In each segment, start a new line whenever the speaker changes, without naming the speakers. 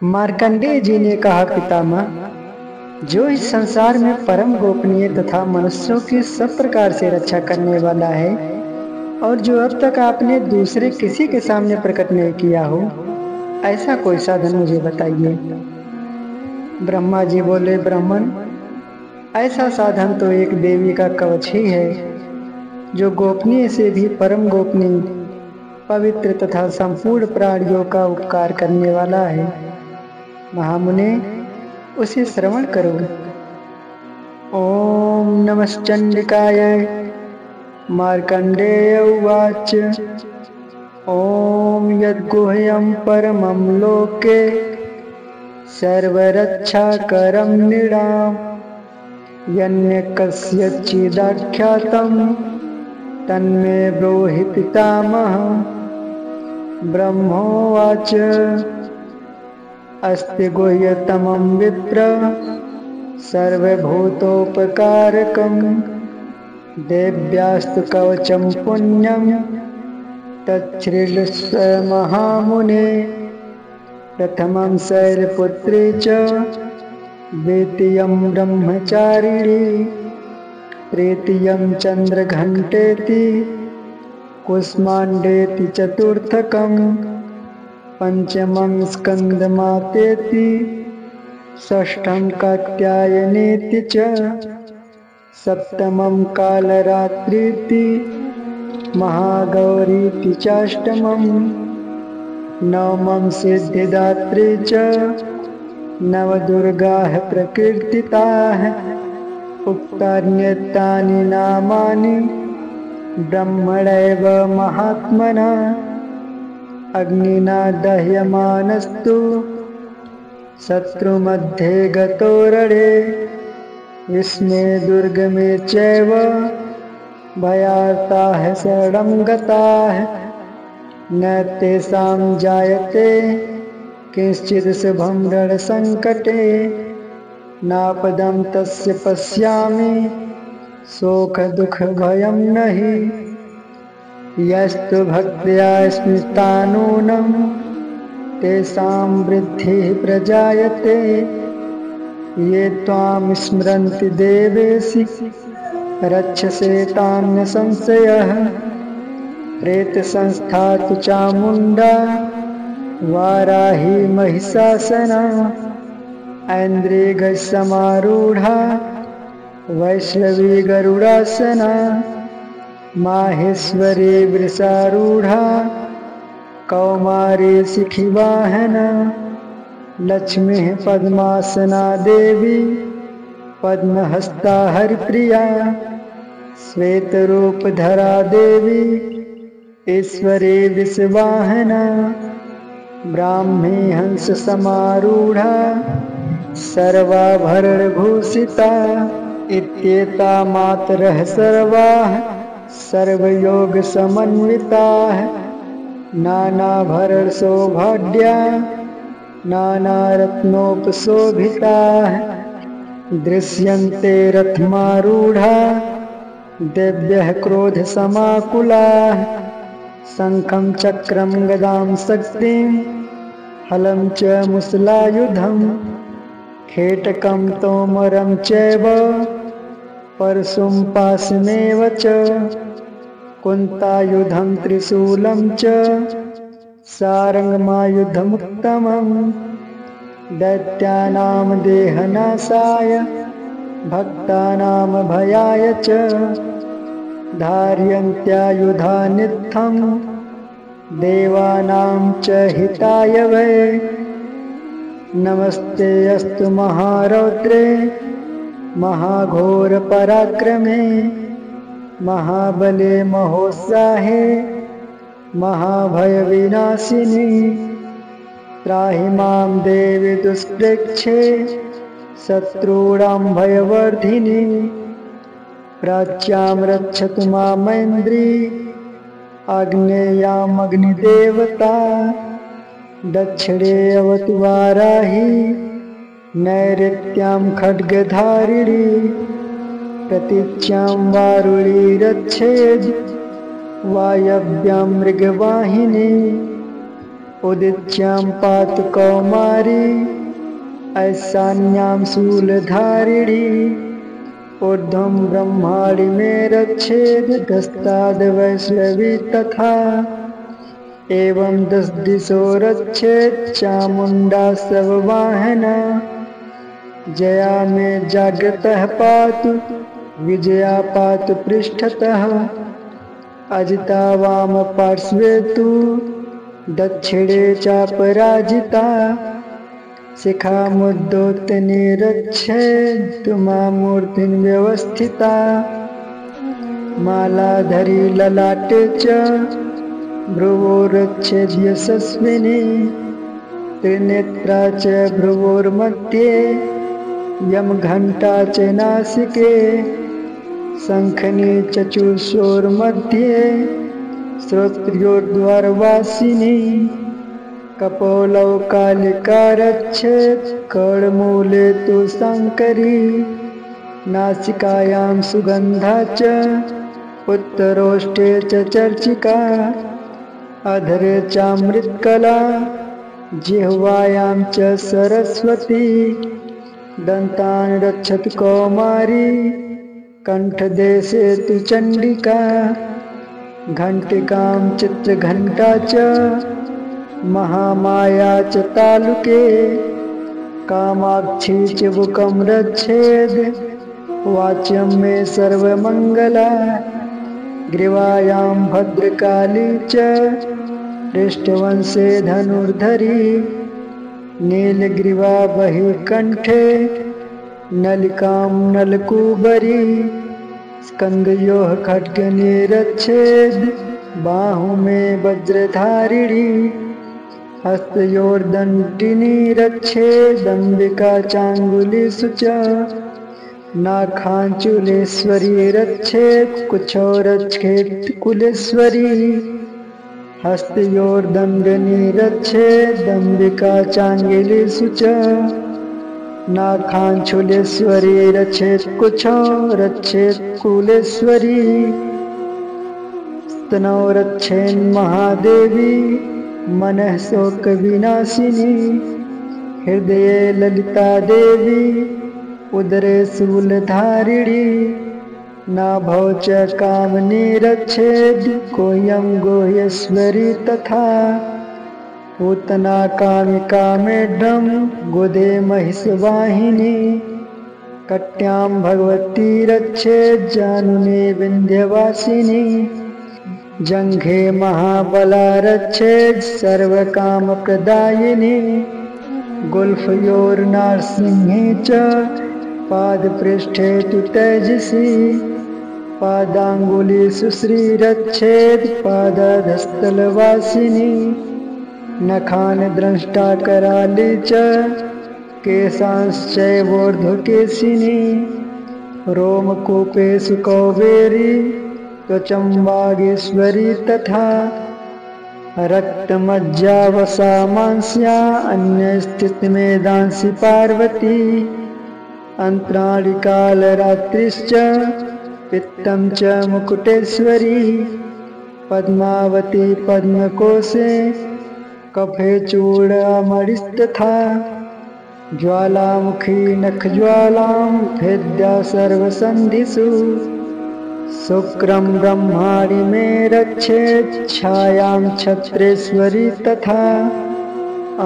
मार्कंडेय जी ने कहा, पितामह, जो इस संसार में परम गोपनीय तथा मनुष्यों की सब प्रकार से रक्षा करने वाला है और जो अब तक आपने दूसरे किसी के सामने प्रकट नहीं किया हो, ऐसा कोई साधन मुझे बताइए। ब्रह्मा जी बोले, ब्राह्मण, ऐसा साधन तो एक देवी का कवच ही है, जो गोपनीय से भी परम गोपनीय, पवित्र तथा संपूर्ण प्राणियों का उपकार करने वाला है। महामुने, उसे श्रवण करो। ओम नमश्चंडिकाय। मार्कंडेय उवाच। ओम यद्गुह्यं परमं लोके सर्वरक्षाकरं नृणाम् यन्य कस्यचिदाख्यातं तन्मे ब्रूहि पितामह। ब्रह्मोवाच। अस्ति गुह्यतमं विप्र सर्वभूतोपकारकं देव्यास्तु कवचं पुण्यं तच्छ्रीलस्व महामुने। प्रथमं शैलपुत्री च द्वितीयं ब्रह्मचारिणी तृतीयं चन्द्रघण्टेति कुष्माण्डेति चतुर्थकं पंचमं स्कन्दमातेति षष्ठं कात्यायनेति च सप्तमं कालरात्रीति महागौरीति चाष्टमं नवमं सिद्धिदात्री च नवदुर्गाः प्रकीर्तिताः। उक्तान्येतानि नामानि ब्रह्मणैव महात्मना अग्निना दह्यमानस्तु शत्रुमध्ये गतो रणे विस्मे दुर्गमे चैव भयार्ताः शरणं गताः न तेषां जायते किंचित् शुभं रणसङ्कटे नापदं तस्य पश्यामि शोकदुःखभयं नहि यस्तु भक्त्या स्मृतानूनं तेषां वृद्धिः प्रजायते ये त्वां स्मरन्ति देवेशि रक्षसे तान् न संशयः। प्रेतसंस्था तु चामुण्डा वाराही महिषासना ऐन्द्रियगजसमारूढा वैष्णवी गरुडासना माहेश्वरी वृषारूढ़ा कौमारी शिखिवाहना लक्ष्मी पद्मासना देवी पद्महस्ता हरिप्रिया श्वेतरूपधरा देवी ईश्वरी विषवाहना ब्राह्मी हंस समारूढ़ा सर्वाभरणभूषिता इत्येता मातरः सर्वाः सर्वयोग समन्विताः नानाभरण सौभाग्या नानारत्नोपशोभिताः दृश्यन्ते रथमारूढ़ा दिव्यः क्रोधसमाकुलाः शङ्खं चक्रं गदां शक्तिं हलं च मुसलायुधं खेटकं तोमरं चैव परशुं पाशमेव च कुन्तायुधं त्रिशूलं च सारङ्गमायुधमुत्तमं दैत्यानां देहनाशाय भक्तानां भयाय च धार्यन्त्यायुधानित्थं देवानां च हिताय वै। नमस्ते अस्तु महारौद्रे महाघोर पराक्रमे महाबले महोत्साहे महाभय विनाशिनी त्राहि मां देवी दुष्प्रेक्षे शत्रूणां भयवर्धिनी प्राच्यां रक्षतु मामैन्द्री आग्नेयाम् अग्निदेवता दक्षिणे अवतु वाराही नैऋत्यां खड्गधारिणी प्रतीच्यां वारुणी रक्षेद् वायव्यां मृगवाहिनी उदित्यां पातु कौमारी ऐशान्यां शूलधारिणी ऊर्ध्वं ब्रह्माणि मे रक्षेद् दस्ताद् वैष्णवी तथा एवं 10 दिशो रक्षेत् चामुण्डा सर्ववाहना जया मे जाग्रतः पातु विजया पातु पृष्ठतः अजिता वाम पार्श्वे तु दक्षिणे चापराजिता शिखामुद्योतने रक्षेत् मामूर्तिं व्यवस्थिता मालाधरी ललाटे च भ्रुवोरच्छेद् यशस्विनी त्रिनेत्रा च भ्रुवोर्मध्ये यमघण्टा च नासिके शङ्खनी चक्षुषोर्मध्ये श्रोत्र्योर्द्वारवासिनी कपोलौ कालिका रक्षेत् कर्णमूले तु शङ्करी नासिकायां सुगन्धा च उत्तरोष्ठे च चर्चिका अधरे चामृतकला जिह्वायां च सरस्वती दन्तान् रक्षतु कौमारी कंठदेशे तु चण्डिका घण्टिकां चित्रघण्टा च महामाया च तालुके कामाक्षी चिबुकं रक्षेद् वाच्यं मे सर्वमङ्गला ग्रीवायां भद्रकाली च पृष्ठवंशे धनुर्धरी नीलग्रीवा बहिर्कण्ठे नलिकां नलकूबरी स्कन्धयोः खड्गने रक्षेद् बाहु मे वज्रधारिणी हस्तयोर्दण्डिनी रक्षेदम्बिका चाङ्गुलिषु च नाखाञ्चुलेश्वरी रक्षेत् कुक्षौ रक्षेत् कुलेश्वरी हस्तयोर्दण्डिनी रक्षेदम्बिका चाङ्गुलिषु च नाखाञ्चुलेश्वरी रक्षेत् कुक्षौ रक्षेत् कुलेश्वरी स्तनौ रक्षेन्महादेवी मनः शोकविनाशिनी हृदये ललिता देवी उदरे शूलधारिणी नाभौ च कामनी रक्षेद् गोह्यं गोह्येश्वरी तथा पूतना कामिका मेढ्रं गोदे महिषवाहिनी कट्यां भगवती रक्षेद् जानुने विन्ध्यवासिनी जङ्घे महाबला रक्षेद् सर्वकामप्रदायिनी गुल्फयोर्नारसिंहे च पादपृष्ठे तु तेजसी पादाङ्गुलिषु श्रीरक्षेद् पादधस्तलवासिनी नखान् द्रष्टा कराली च केशांश्चैवोर्ध्वकेशिनी रोमकूपेषु कौबेरी त्वचं वागीश्वरी तथा रक्तमज्जावसा मांस्या अन्यस्थितिमेधांसि पार्वती अन्तराळिकालरात्रिश्च पित्तं च मुकुटेश्वरी पद्मावती पद्मकोशे कफे चूडामणिस्तथा ज्वालामुखी नखज्वालां भेद्या सर्वसन्धिषु शुक्रं ब्रह्माणि मे रक्षेत् छायां छत्रेश्वरी तथा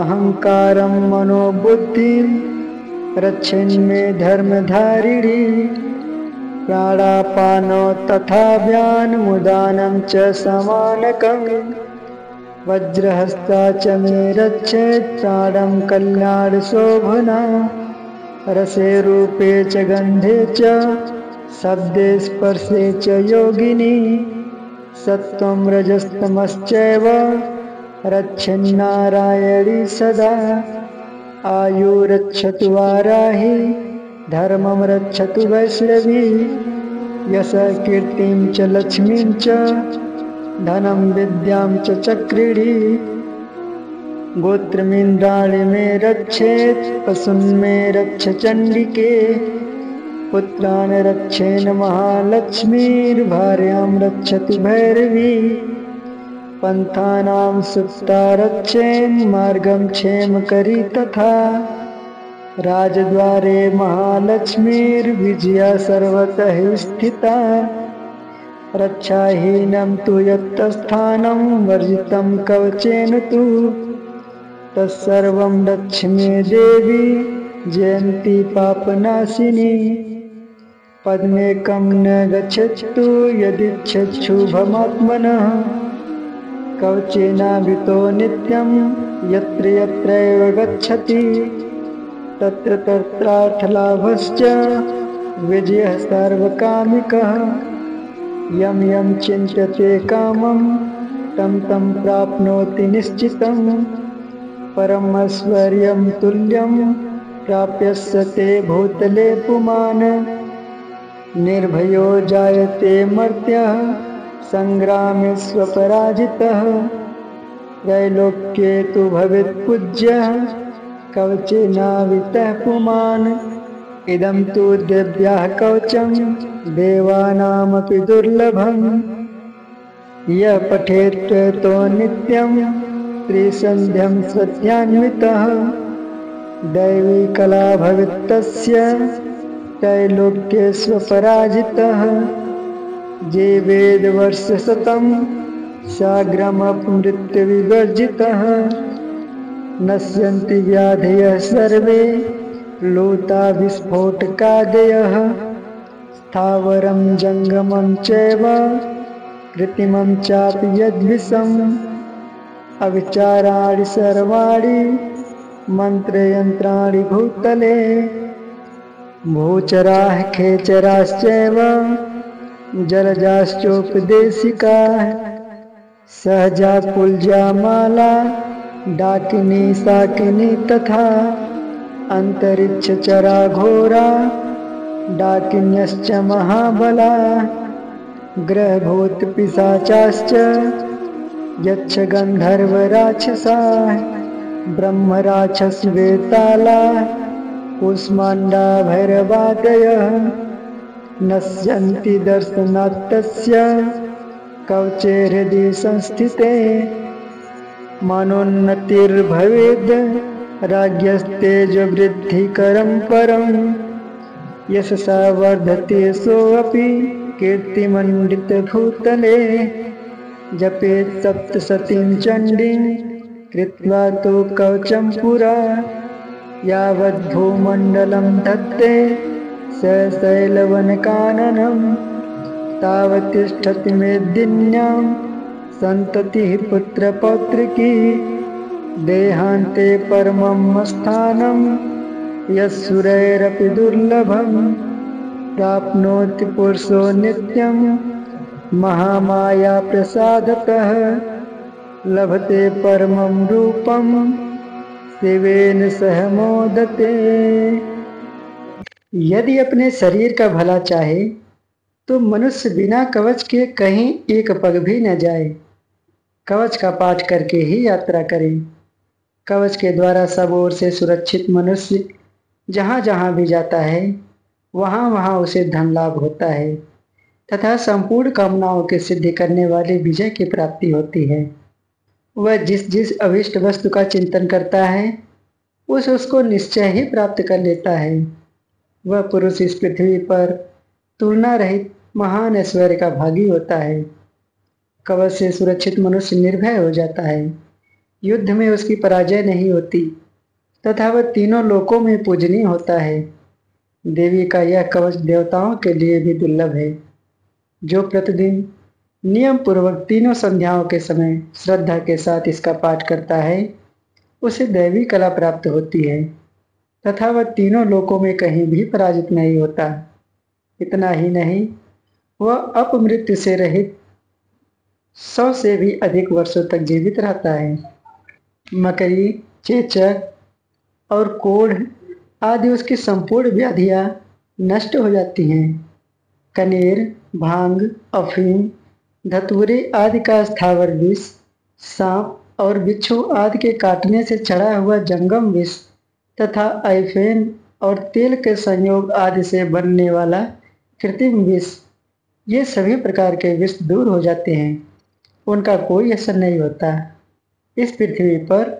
अहङ्कारं मनोबुद्धिं रक्षेन्मे धर्मधारिणी प्राणापानो तथा व्यानमुदानं च समानकं वज्रहस्ता च मे रक्षेत् प्राणं कल्याणशोभना रसे रूपे च गन्धे च शब्दे स्पर्शे च योगिनी सत्त्वं रजस्तमश्चैव रक्षन्नारायणी सदा आयुरक्षतु वाराही धर्मं रक्षतु वैष्णवी यशः कीर्तिं च लक्ष्मीं च धनं विद्यां च चक्रिणी गोत्रमिन्द्राणि मे रक्षेत् पशून् मे रक्ष चण्डिके पुत्रान् रक्षेन् महालक्ष्मीर्भार्यां रक्षतु भैरवी पंथानां सुप्तारच्छेन् मार्गं क्षेम करी तथा राजद्वारे महालक्ष्मीर्विजया सर्वतः स्थिता रक्षाहीनं तु यत्स्थानं वर्जितं कवचेन तु तत्सर्वं लक्ष्मी देवी जयन्ती पापनाशिनी पद्मेकं न गच्छतु यदिच्छुभमात्मनः कवचेनावृतो नित्यं यत्र यत्रैव गच्छति तत्र तत्रार्थलाभश्च विजयः सर्वकामिकः यं यं चिन्त्यते कामं तं तं प्राप्नोति निश्चितं परमैश्वर्यं तुल्यं प्राप्यस्य ते भूतले पुमान् निर्भयो जायते मर्त्यः संग्रामे स्वपराजितः त्रैलोक्ये तु भवेत् पूज्यः कवचेनावृतः पुमान् इदं तु देव्याः कवचं देवानामपि दुर्लभम् यः पठेत् तो नित्यं त्रिसन्ध्यं स्वध्यान्वितः दैवी कला भवेत् तस्य त्रैलोक्ये स्वपराजितः जीवेद्वर्षशतं साग्रमपमृत्युविवर्जितः नश्यन्ति व्याधयः सर्वे लूता विस्फोटकादयः स्थावरं जङ्गमं चैव कृत्रिमं चापि यद्विषम् अविचाराणि सर्वाणि मन्त्रयन्त्राणि भूतले भूचराः खेचराश्चैव जलजाश्चोपदेशिकाः सहजा कुलजा माला डाकिनी साकिनी तथा अंतरिक्षचरा घोरा डाकिन्यश्च महाबला ग्रहभूत पिशाचाश्च यक्ष गंधर्व राक्षसाः ब्रह्मराक्षस वेताला कुष्माण्डा भैरवादयः नश्यन्ति दर्शनात् तस्य कवचे हृदि संस्थिते मनोन्नतिर्भवेद् राज्ञस्तेजवृद्धिकरं परं यशसा वर्धते सोऽपि कीर्तिमण्डितभूतले जपेत् सप्तशतीं चण्डीं कृत्वा तु कवचं पुरा यावद्भूमण्डलं धत्ते स शैलवनकाननं तावत्तिष्ठति मेदिन्यां सन्ततिः पुत्रपौत्रिकी देहान्ते परमं स्थानं यस्सुरैरपि दुर्लभं प्राप्नोति पुरुषो नित्यं महामाया प्रसादतः लभते परमं रूपं शिवेन सह मोदते। यदि अपने शरीर का भला चाहे तो मनुष्य बिना कवच के कहीं एक पग भी न जाए। कवच का पाठ करके ही यात्रा करे। कवच के द्वारा सब ओर से सुरक्षित मनुष्य जहाँ जहाँ भी जाता है वहाँ वहाँ उसे धन लाभ होता है तथा संपूर्ण कामनाओं के सिद्धि करने वाले विजय की प्राप्ति होती है। वह जिस जिस अभिष्ट वस्तु का चिंतन करता है उसको निश्चय ही प्राप्त कर लेता है। वह पुरुष इस पृथ्वी पर तुलना रहित महान ऐश्वर्य का भागी होता है। कवच से सुरक्षित मनुष्य निर्भय हो जाता है। युद्ध में उसकी पराजय नहीं होती तथा वह तीनों लोकों में पूजनीय होता है। देवी का यह कवच देवताओं के लिए भी दुर्लभ है। जो प्रतिदिन नियम पूर्वक तीनों संध्याओं के समय श्रद्धा के साथ इसका पाठ करता है उसे दैवी कला प्राप्त होती है तथा वह तीनों लोकों में कहीं भी पराजित नहीं होता। इतना ही नहीं, वह अपमृत्यु से रहित 100 से भी अधिक वर्षों तक जीवित रहता है। मकड़ी, चेचक और कोढ़ आदि उसकी संपूर्ण व्याधियां नष्ट हो जाती हैं। कनेर, भांग, अफीम, धतूरे आदि का स्थावर विष, सांप और बिच्छू आदि के काटने से चढ़ा हुआ जंगम विष तथा आइफेन और तेल के संयोग आदि से बनने वाला कृत्रिम विष, ये सभी प्रकार के विष दूर हो जाते हैं। उनका कोई असर नहीं होता। इस पृथ्वी पर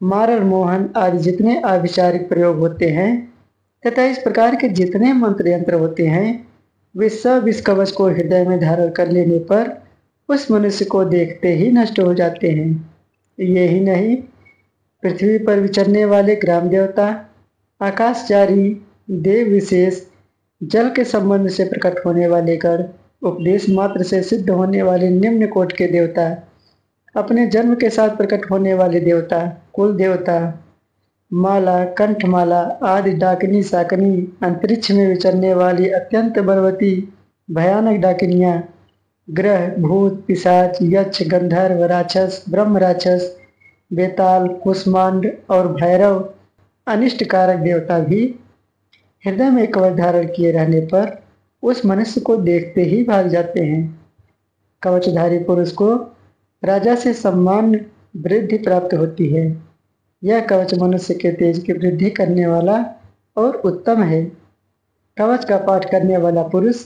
मारल मोहन आदि जितने आभिचारिक प्रयोग होते हैं तथा इस प्रकार के जितने मंत्र यंत्र होते हैं वे सब इस कवच को हृदय में धारण कर लेने पर उस मनुष्य को देखते ही नष्ट हो जाते हैं। यही नहीं, पृथ्वी पर विचरने वाले ग्राम देवता, आकाशचारी देव विशेष, जल के संबंध से प्रकट होने वाले गण, उपदेश मात्र से सिद्ध होने वाले निम्न कोट के देवता, अपने जन्म के साथ प्रकट होने वाले देवता, कुल देवता, माला, कंठमाला आदि डाकिनी शाकिनी, अंतरिक्ष में विचरने वाली अत्यंत बलवती भयानक डाकिनियां, ग्रह, भूत, पिशाच, यक्ष, गंधर्व, राक्षस, ब्रह्म राक्षस, बेताल, कुष्मांड और भैरव अनिष्ट कारक देवता भी हृदय में कवच धारण किए रहने पर उस मनुष्य को देखते ही भाग जाते हैं। कवचधारी पुरुष को राजा से सम्मान वृद्धि प्राप्त होती है। यह कवच मनुष्य के तेज की वृद्धि करने वाला और उत्तम है। कवच का पाठ करने वाला पुरुष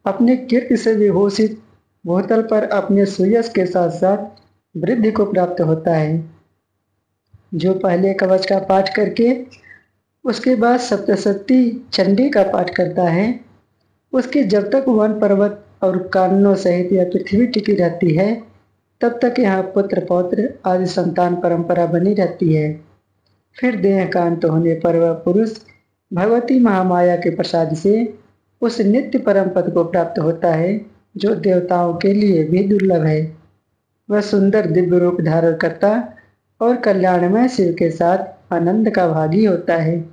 अपने कीर्ति से विभूषित भूतल पर अपने सुयश के साथ साथ वृद्धि को प्राप्त होता है। जो पहले कवच का पाठ करके उसके बाद सप्तशती चंडी का पाठ करता है, उसकी जब तक वन पर्वत और काननों सहित यह पृथ्वी टिकी रहती है तब तक यहाँ पुत्र पौत्र आदि संतान परंपरा बनी रहती है। फिर देह का अंत होने पर वह पुरुष भगवती महामाया के प्रसाद से उस नित्य परम पद को प्राप्त होता है जो देवताओं के लिए भी दुर्लभ है। वह सुंदर दिव्य रूप धारण करता और कल्याणमय शिव के साथ आनंद का भागी होता है।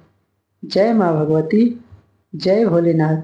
जय माँ भगवती, जय भोलेनाथ।